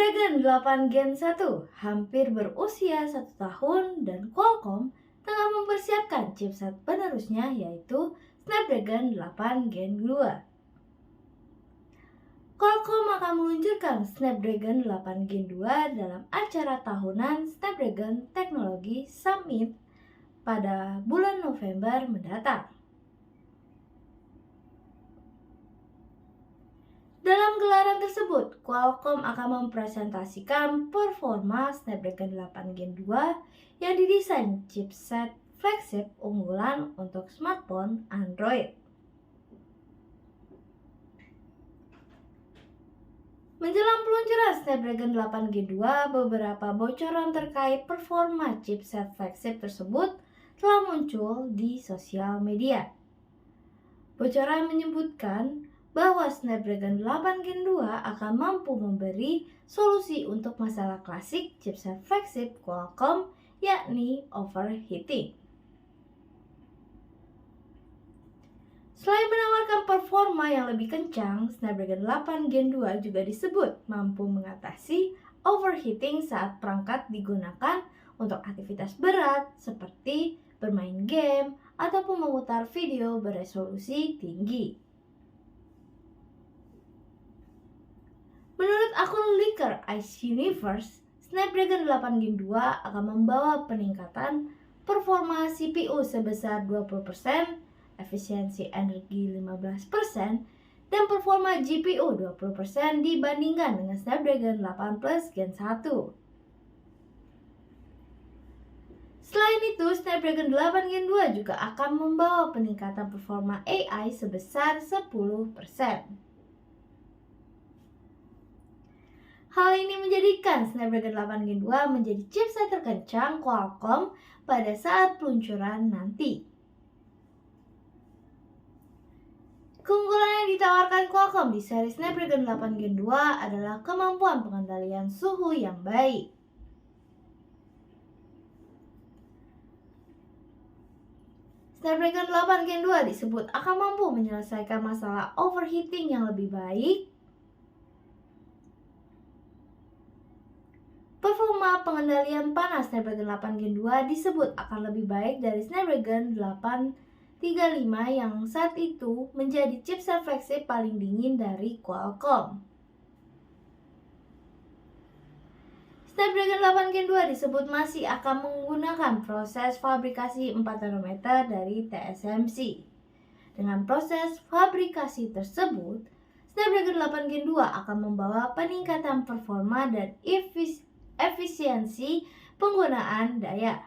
Snapdragon 8 Gen 1 hampir berusia 1 tahun dan Qualcomm tengah mempersiapkan chipset penerusnya yaitu Snapdragon 8 Gen 2. Qualcomm akan meluncurkan Snapdragon 8 Gen 2 dalam acara tahunan Snapdragon Technology Summit pada bulan November mendatang. Dalam gelaran tersebut, Qualcomm akan mempresentasikan performa Snapdragon 8 Gen 2 yang didesain chipset flagship unggulan untuk smartphone Android. Menjelang peluncuran Snapdragon 8 Gen 2, beberapa bocoran terkait performa chipset flagship tersebut telah muncul di sosial media. Bocoran menyebutkan bahwa Snapdragon 8 Gen 2 akan mampu memberi solusi untuk masalah klasik chipset flagship Qualcomm, yakni overheating. Selain menawarkan performa yang lebih kencang, Snapdragon 8 Gen 2 juga disebut mampu mengatasi overheating saat perangkat digunakan untuk aktivitas berat seperti bermain game ataupun memutar video beresolusi tinggi. Menurut akun leaker Ice Universe, Snapdragon 8 Gen 2 akan membawa peningkatan performa CPU sebesar 20%, efisiensi energi 15%, dan performa GPU 20% dibandingkan dengan Snapdragon 8 Plus Gen 1. Selain itu, Snapdragon 8 Gen 2 juga akan membawa peningkatan performa AI sebesar 10%. Hal ini menjadikan Snapdragon 8 Gen 2 menjadi chipset terkencang Qualcomm pada saat peluncuran nanti. Keunggulan yang ditawarkan Qualcomm di seri Snapdragon 8 Gen 2 adalah kemampuan pengendalian suhu yang baik. Snapdragon 8 Gen 2 disebut akan mampu menyelesaikan masalah overheating yang lebih baik. Performa pengendalian panas Snapdragon 8 Gen 2 disebut akan lebih baik dari Snapdragon 835 yang saat itu menjadi chipset flagship paling dingin dari Qualcomm. Snapdragon 8 Gen 2 disebut masih akan menggunakan proses fabrikasi 4 nanometer dari TSMC. Dengan proses fabrikasi tersebut, Snapdragon 8 Gen 2 akan membawa peningkatan performa dan efisiensi penggunaan daya.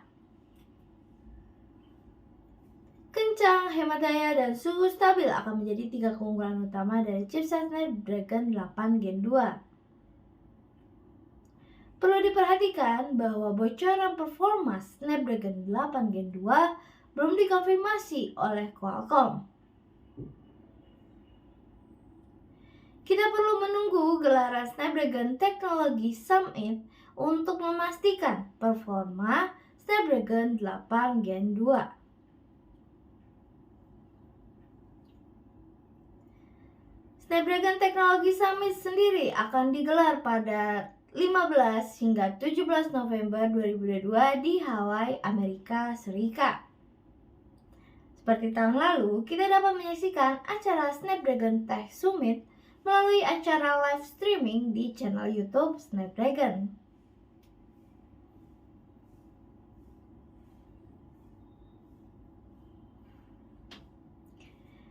Kencang, hemat daya, dan suhu stabil akan menjadi 3 keunggulan utama dari chipset Snapdragon 8 Gen 2. Perlu diperhatikan bahwa bocoran performa Snapdragon 8 Gen 2 belum dikonfirmasi oleh Qualcomm. Kita perlu menunggu gelaran Snapdragon Technology Summit untuk memastikan performa Snapdragon 8 Gen 2. Snapdragon Technology Summit sendiri akan digelar pada 15 hingga 17 November 2022 di Hawaii, Amerika Serikat. Seperti tahun lalu, kita dapat menyaksikan acara Snapdragon Tech Summit melalui acara live streaming di channel YouTube Snapdragon.